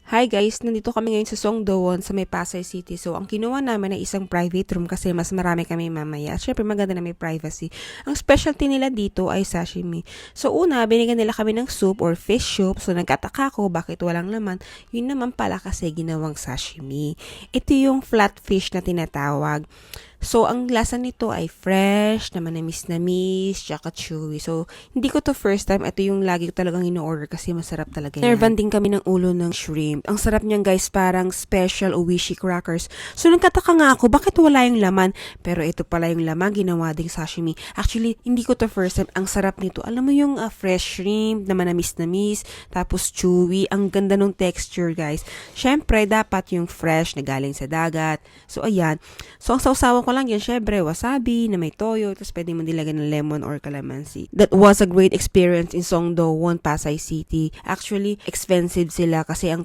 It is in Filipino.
Hi guys, nandito kami ngayon sa Songdo-won sa may Pasay City. So, ang kinuha namin ay isang private room kasi mas marami kami mamaya. At syempre maganda na may privacy. Ang specialty nila dito ay sashimi. So, una, binigyan nila kami ng soup or fish soup. So, nagkataka ko bakit walang laman. Yun naman pala kasi ginawang sashimi. Ito yung flatfish na tinatawag. So, ang lasa nito ay fresh, na manamis-namis, tsaka chewy. So, hindi ko to first time. Ito yung lagi ko talagang ino-order kasi masarap talaga yan. Nervan din kami ng ulo ng shrimp. Ang sarap niyan guys, parang special oishi crackers. So, nagtataka nga ako, bakit wala yung laman? Pero ito pala yung laman, ginawa ding sashimi. Actually, hindi ko to first time. Ang sarap nito. Alam mo yung fresh shrimp na manamis-namis, tapos chewy. Ang ganda ng texture guys. Syempre, dapat yung fresh na galing sa dagat. So, ayan. So, ang sausawan ko lang yan, syempre, wasabi na may toyo, tapos pwede mo nilagyan ng lemon or calamansi. That was a great experience in Songdo-won, Pasay City. Actually, expensive sila kasi ang